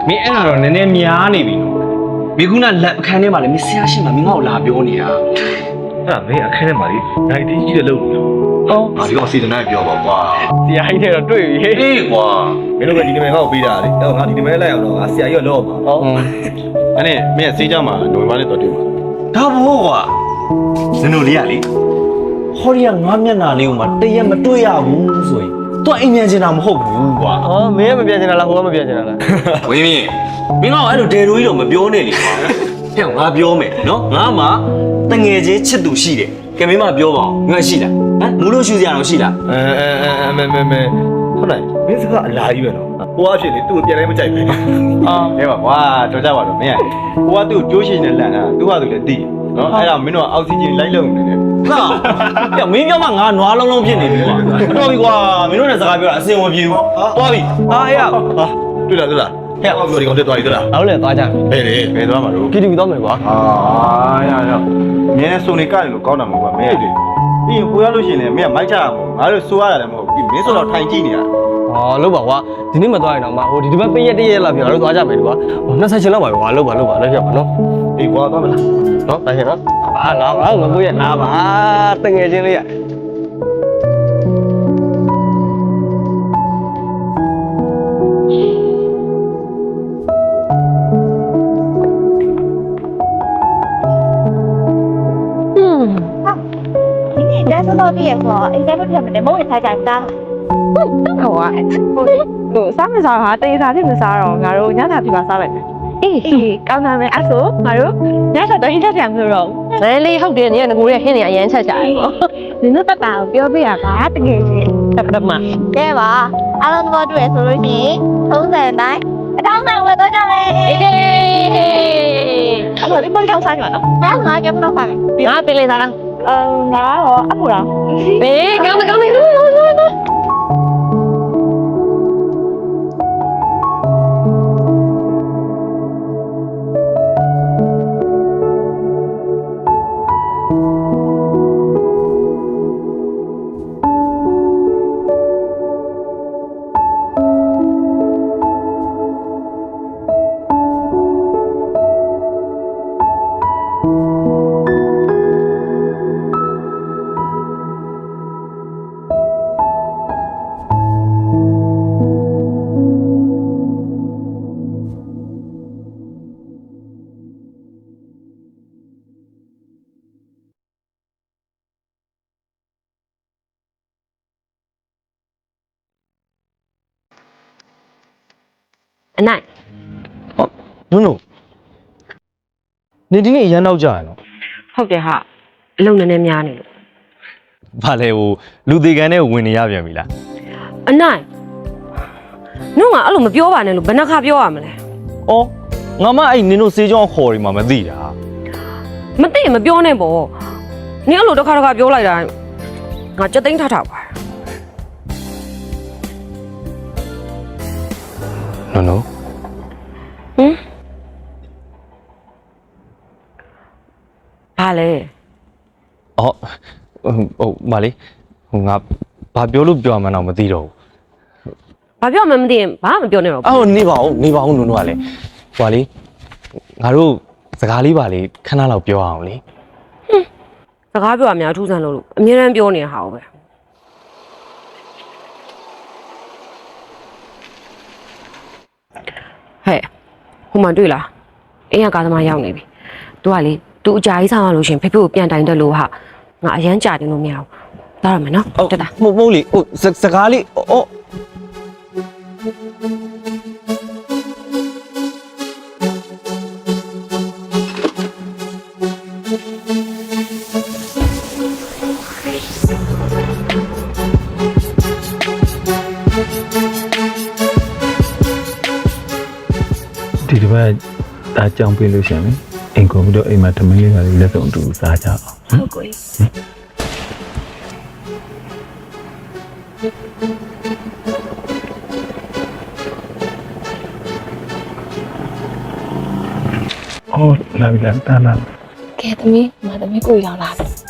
မင်းအဲ့ဒါတော့နည်းနည်းများနေပြီနော်မိခုနလက်အခန်းထဲမှာလည်းမင်းဆရာရှိမှမင်းငါ့ကိုလာပြောနေတာအဲ့ဒါမင်းအခန်းထဲမှာလေနိုင်တီးကြီးတဲ့လို့ဟောဒီကောင်စီတနိုင်ပြောပါကွာဆရာကြီးတဲ့တော့တွေ့ပြီဟေးကွာမင်းတို့ကဒီနမည်ငါ့ကိုပေးတာလေအဲ့တော့ငါဒီနမည်လိုက်အောင်တော့ငါဆရာကြီးကလောက်ပါဟောအဲ့နဲ့မင်းဆေးကြမှာနိုဝင်ဘာနဲ့တော့တွေ့မှာဒါဘောကွာဇနိုလေးကလေဟောဒီကငါမျက်နှာလေးကိုမှတရက်မတွေ့ရဘူးဆိုရင်သူအိမ်ပြန်ချင်တာမဟုတ်ဘူးကွာမင်းကမပြန်ချင်တာလားဟိုကမပြန်ချင်တာလားဝင်းမင်းမင်းကအဲ့လိုဒယ်လိုကြီးတော့မပြောနဲ့လေကွာဟဲ့ငါပြောမယ်နော်ငါမှတငယ်ချင်းချစ်သူရှိတယ်ကဲမင်းမပြောပါအောင်ငါရှိလားဟမ်မူလို့ရှူစရာတော့ရှိလားမဲဟုတ်လားမင်းစကားအလားကြီးပဲနော်ဟိုအဖြစ်လေသူ့ကိုပြန်လဲမကြိုက်ဘူးကဲပါကွာတော်ကြပါတော့မင်းဟိုကသူ့ကိုကြိုးရှိနေလန့်တာသူ့ဟာသူလည်းတည်နော်အဲ့ဒါမင်းတို့အောက်ဆီဂျင်လိုက်လုံနေတယ်ဟာပြမင်းပြောမှငါနွားလုံးလုံးဖြစ်နေပြီကွာတော်ပြီကွာမင်းတို့နဲ့စကားပြောတာအစင်ဝင်ပြေဘူးသွားပြီဟာအေးဟာတွေ့လားဟဲ့ဒီကောင်တက်သွားပြီတွေ့လားအဲ့လိုလေသွားကြဘယ်သွားမှာလို့ကီတူသွားမယ်ကွာရမင်းစုံနေကြတယ်လို့ကောင်းတာမဟုတ်ပါမင်းပြီးရင်ကိုရလို့ရှိရင်လည်းမင်းကမိုက်ကြတာမဟုတ်ငါတို့စိုးရတာလည်းမဟုတ်ဘူးမင်းဆိုတော့ထိုင်ကြည့်နေတာလို့ပါကွာဒီနေ့မသွားရင်တော့မဟိုဒီဘက်ပေးရက်လာပြီငါတို့သွားကြမယ်ကွာဟို20ချက်လောက်ပါကွာလို့ပါလက်ပြပါနော်အေးကွာသွားမလားနော်တိုင်ရနော်ငါကိုရနာပါတငယ်ချင်းလေးရဒါဆိုတော့ပြည့်ရောအိမ်ထဲမှာပြမယ်မိုးဝင်ထားကြတာဟိုစားမစားဟာတေးစားတိမစားတော့ငါတို့ညစာပြပါစားလိုက်မယ်အေးကောင်းတာပဲအဲ့ဆိုငါတို့ညစာတော့ဟင်းချက်ကြမလို့တော့လဲလေးဟုတ်တယ်နင်ကငကိုရဲ့ဟင်းနေအရင်ချက်ကြတယ်ပေါ့နင်တို့တက်တာကိုပြောပြရပါတကယ်ကြီးတက်ပြမကဲပါအားလုံးတော့တွေ့ဆိုလို့ရှိရင်30တိုင်းအတောင်းဆောင်ဝယ်တော့ကြမယ်အေးအဲ့တော့ဒီပေါ်ကြောက်စားကြတော့ဟာငါကမတော့ပါဘူးငါပြင်လေသားလားငါတော့အမှုလားဘေးကောင်းတယ်အနိုင်နုနေဒီနေ့ရမ်းတော့ကြာရနော်ဟုတ်တယ်ဟာအလုံးနည်းနည်းများနေလို့ဘာလဲဟိုလူသေးကန်နဲ့ဝင်နေရပြန်ပြီလားအနိုင်နုကအဲ့လိုမပြောပါနဲ့လို့ဘယ်နှခါပြောရမလဲအော်ငါမအဲ့နင်တို့စေးကြောင်းခေါ်နေမှာမသိတာမသိမပြောနဲ့ပေါ့နင်အဲ့လိုတစ်ခါပြောလိုက်တာငါစက်သိန်းထားပါနော်ဘာလဲအော်ဟုတ်မလေးဟိုငါဘာပြောလို့ပြောမှန်းတော့မသိတော့ဘူးဘာပြောမှမသိရင်ဘာမှမပြောနဲ့တော့အော်နေပါဦးနုံကလေဟိုလေငါတို့စကားလေးပါလေခဏလောက်ပြောအောင်လေစကားပြောရများထူးဆန်းလို့အမြဲတမ်းပြောနေတာဟာပဲဟဲ့ဟိုမှတွေ့လားအိမ်ကကားသမားရောက်နေပြီသူကလေသူအကြာကြီးဆောင်ရလို့ရှင်ဖေဖေကိုပြန်တိုင်တက်လို့ဟာငါအရန်ကြာတယ်လို့မရဘူးသွားရမယ်နော်တက်တာမဟုတ်လေဟိုစကားလေးအော် ပတ်ဒါကြောင်ပေးလို့ရှင်လေအိမ်ကုန်ပြီးတော့အိမ်မှာသမီးလေးကလေးလက်ဆောင်တူစားကြအောင်ဟုတ်ကိုအော်လာပြီလားတားလာ ကဲသမီးမသမီးကိုရောက်လာပြီ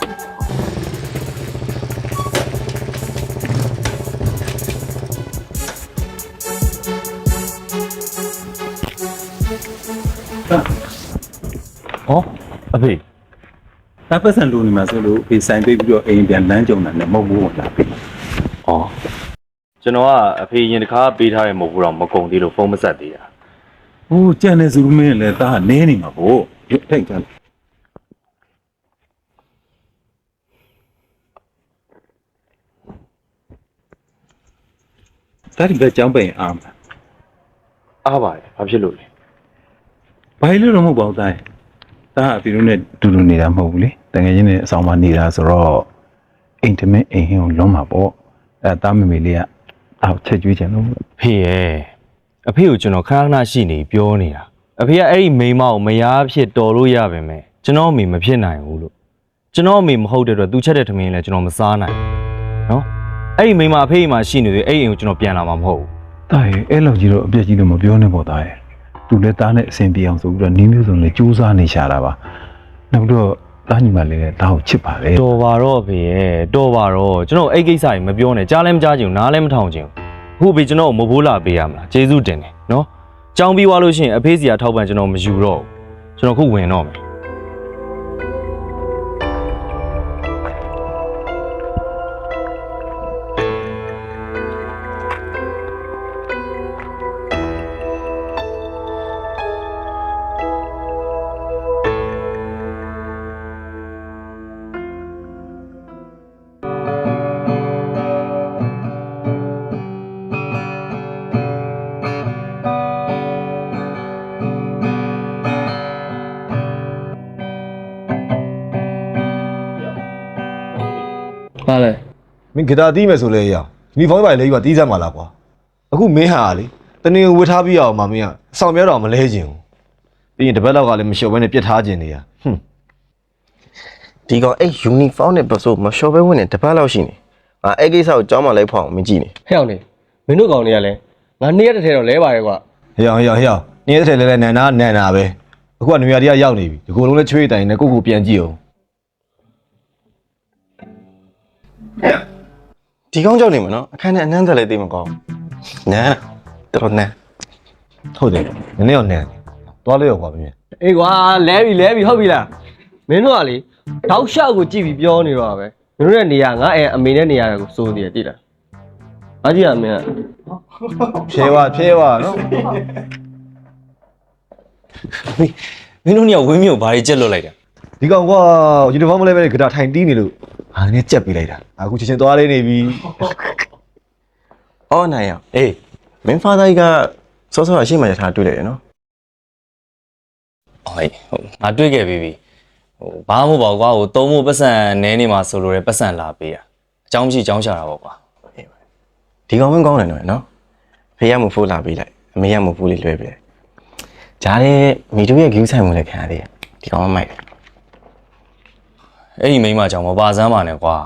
ဟောအဖေဒါပတ်စံလူနေမှာဆိုလို့အဖေဆိုင်ပေးပြီးတော့အိမ်ပြန်လမ်းကြုံတာနဲ့မဟုတ်ဘူးလားအဖေ ဩကျွန်တော်ကအဖေရင်တစ်ခါပေးထားတဲ့မဟုတ်ဘူးတော့မကုန်သေးလို့ဖုန်းမဆက်သေးတာ ဟိုကြံနေစုမင်းလည်းဒါနဲနေမှာပေါ့ထိတ်ကြတယ်ဒါဒီပဲကြောင်းပိန်အားမလား အားပါတယ်ဘာဖြစ်လို့လဲ ဘာလို့တော့မဟုတ်ပါဘူးတိုင်းဒါအဖေတို့နဲ့တူတူနေတာမဟုတ်ဘူးလေတကယ်ချင်းနဲ့အဆောင်မှာနေတာဆိုတော့အိမ်တမင်းအိမ်ဟင်းကိုလုံးမှာပေါ့အဲတားမမေလေးကအောက်ချက်ကျွေးချင်လို့ ဖေရဲ့အဖေကိုကျွန်တော်ခဏခဏရှိနေပြောနေတာအဖေကအဲ့ဒီမိန်းမကိုမယားဖြစ်တော်လို့ရပါမယ်ကျွန်တော်အမေမဖြစ်နိုင်ဘူးလို့ကျွန်တော်အမေမဟုတ်တဲ့အတွက်သူချက်တဲ့ထမင်းလည်းကျွန်တော်မစားနိုင်ဘူးနော်အဲ့ဒီမိန်းမအဖေအိမ်မှာရှိနေသေးအဲ့အိမ်ကိုကျွန်တော်ပြန်လာမှာမဟုတ်ဘူး တာရဲ့အဲ့လောက်ကြီးတော့အပြက်ကြီးတော့မပြောနဲ့ပေါ့တာရဲ့သူလည်းတားနဲ့အဆင်ပြေအောင်ဆိုပြီးတော့နင်းမျိုးစုံနဲ့ကြိုးစားနေရှာတာပါနောက်တော့တားညီမလေးလည်းတားကိုချစ်ပါလေ တော်ပါတော့အဖေရဲ့တော်ပါတော့ကျွန်တော်အဲ့ကိစ္စကြီးမပြောနဲ့ကြားလည်းမကြားချင်ဘူးနားလည်းမထောင်ချင်ဘူးအခုအဖေကျွန်တော်ကိုမဘိုးလာပေးရမလားကျေးဇူးတင်တယ်နော်ကြောင်းပြီးသွားလို့ရှိရင်အဖေစီကထောက်ပံ့ကျွန်တော်မယူတော့ဘူးကျွန်တော်ခုဝင်တော့မယ် ဟာလေ မင်းဂီတာတီးမယ်ဆိုလဲရယူနီဖောင်းပိုင်းလဲယူပါတီးစမ်းပါလားကွာအခုမင်းဟာလေတနေ့ဝတ်ထားပြီးအောင်မမင်းကစောင့်ပြောတော့မလဲခြင်းဘူးပြီးရင်တပတ်လောက်ကလည်းမလျှော်ဘဲနဲ့ပြစ်ထားခြင်းနေရဟွန်း ဒီကောင်အဲ့ယူနီဖောင်းနဲ့ပစိုးမလျှော်ပဲဝင်နေတပတ်လောက်ရှိနေငါအဲ့ကိစ္စကိုကြောင်းမလိုက်ဖောင်းမကြည့်နေ ဟဲ့အောင်လေမင်းတို့ကောင်တွေကလည်းငါနေ့ရက်တစ်ထဲတော့လဲပါရဲ့ကွာ ဟေ့အောင်နင်းတဲ့ထဲလဲနန်နာပဲအခုကနေရာတည်းရောက်နေပြီဒီကိုယ်လုံးလဲချွေးတိုင်နဲ့ကိုပြန်ကြည့်အောင် ဒီကောင်ကြောက်နေမှာနော်အခန်းထဲအနှမ်းသက်လည်းသိမကောင်းနန်းတော်နန်း ဟုတ်တယ်နည်းနည်းတော့နန်သွားလို့ရောက်ပါပြီ အေးကွာလဲပြီဟုတ်ပြီလားမင်းတို့ကလေတောက်လျှောက်ကိုကြည့်ပြီးပြောနေတော့ပဲမင်းတို့ရဲ့နေရာငါအဲအမေနဲ့နေရာကိုစိုးနေတယ်တိလားအားကြီးရမင်းက ဖြဲဝါနော် မင်းတို့ညဝင်းမြို့ဘာတွေကြက်လွတ်လိုက်တာ ဒီကောင်ကွာယူနီဖောင်းမလဲပဲဂီတာထိုင်တီးနေလို့ဟာနည်းကြက်ပေးလိုက်တာအခုချင်းချင်းသွားလေးနေပြီ အော်နိုင်ရအေးမင်းဖာသားကြီးကစောစောအရှိမှရထားတွေ့လိုက်ရနော် ဟုတ်ငါတွေ့ခဲ့ပြီဘာမှမဟုတ်ပါဘူးကွာဟိုသုံးဖို့ပတ်စံနဲနေမှာဆိုလို့ရပတ်စံလာပေးတာအကြောင်းမရှိအကြောင်းရှာတာပေါ့ကွာ ဒီကောင်မင်းကောင်းတယ်နော်ဖေးရမှုဖိုးလာပေးလိုက်အမေရမှုဖိုးလေးလွှဲပေးလိုက်ဂျားတဲ့မိတို့ရဲ့ဂူးဆိုင်မှုလည်းခံရသေးတယ်ဒီကောင်မမိုက်တယ် အဲ့ဒီမိန်းမကြောင့်မပါစမ်းပါနဲ့ကွာ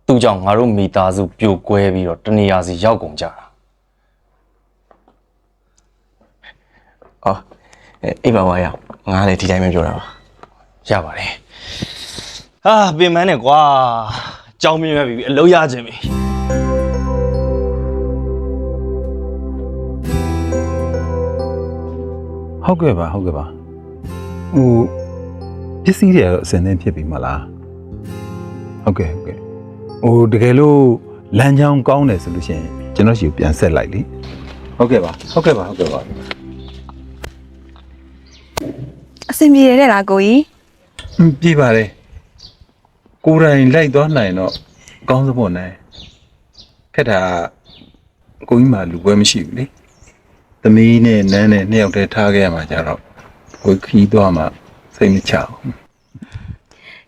သူ့ကြောင့်ငါတို့မိသားစုပြိုကွဲပြီးတော့တနေရာစီရောက်ကုန်ကြတာ အော်အေးပါဝါရငါလည်းဒီတိုင်းပဲပြောတာပါ ရပါတယ်ဟာပင်မနဲ့ကွာကြောင်းမြင်မဲ့ပြီအလုံးရခြင်းပြီ ဟုတ်ကဲ့ပါဟိုပစ္စည်းတွေအစင်းသင်းဖြစ်ပြီမလားဟုတ်ကဲ့ဟိုတကယ်လို့လမ်းကြောင်းကောင်းတယ်ဆိုလို့ရှိရင်ကျွန်တော်ရှိကိုပြန်ဆက်လိုက်လေဟုတ်ကဲ့ပါ အဆင်ပြေတယ်လားကိုကြီး ပြပါလေကိုယ်တိုင်လိုက်သွားနိုင်တော့အကောင်းဆုံးပေါ့နိုင်ခက်တာကိုကြီးမှလူပွဲမရှိဘူးလေသမီးနဲ့နန်းနဲ့နှစ်ယောက်တည်းထားခဲ့ရမှာကြတော့ကိုခီးသွားမှစိတ်မချဘူး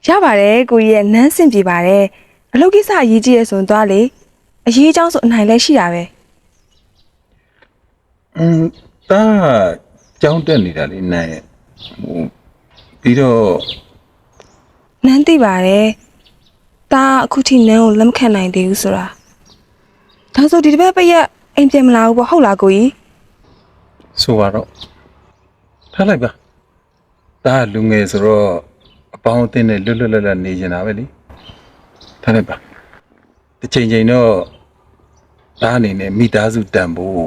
ရပါတယ်ကိုကြီးရဲ့နန်းစင်ပြေပါတယ်အလုပ်ကိစ္စအရေးကြီးရဆိုရင်သွားလေအရေးအကြောင်းဆိုအနိုင်လဲရှိတာပဲ တာကြ ကြောင်းတက်နေတာလေနိုင်ရဲ့ဟိုပြီးတော့ နန်းသိပါတယ်ဒါအခုထိနန်းကိုလက်မခံနိုင်သေးဘူးဆိုတာဒါဆိုဒီတစ်ပတ်ပရက်အိမ်ပြန်မလာဘူးပေါ့ဟုတ်လားကိုကြီး ဆိုတော့ထားလိုက်ပါဒါလူငယ်ဆိုတော့အပေါင်းအသင်းနဲ့လွတ်လွတ်လပ်လပ်နေနေတာပဲလေထားလိုက်ပါတစ်ချိန်ချိန်တော့ဒါအနေနဲ့မိသားစုတန်ဖို့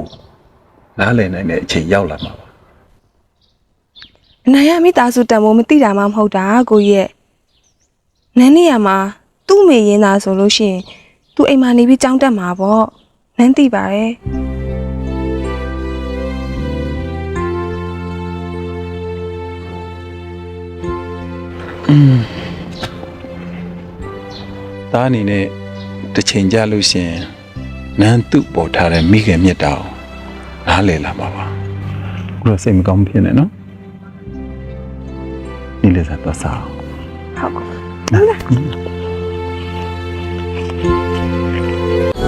နားလည်နိုင်တဲ့အချိန်ရောက်လာမှာပါ အနိုင်ရမိသားစုတန်ဖို့မသိတာမှမဟုတ်တာကိုကြီးရဲ့နန်းနေရမှာသူ့မေရင်းသားဆိုလို့ရှိရင်သူ့အိမ်မှာနေပြီးကြောင်းတက်မှာပေါ့နန်းသိပါတယ် ဒါအနေနဲ့တစ်ချိန်ကြာလို့ရှရင်နန်းသူ့ပေါ်ထားတဲ့မိခင်မြတ်တာကိုနားလည်လာမှာပါဘယ်လိုစိတ်မကောင်းဖြစ်နေနော်ဒီလေစားတော့စား ဟုတ်ကဲ့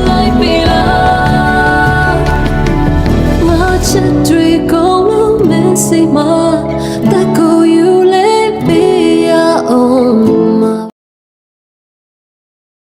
Like me love, much a trick, oh, messy, my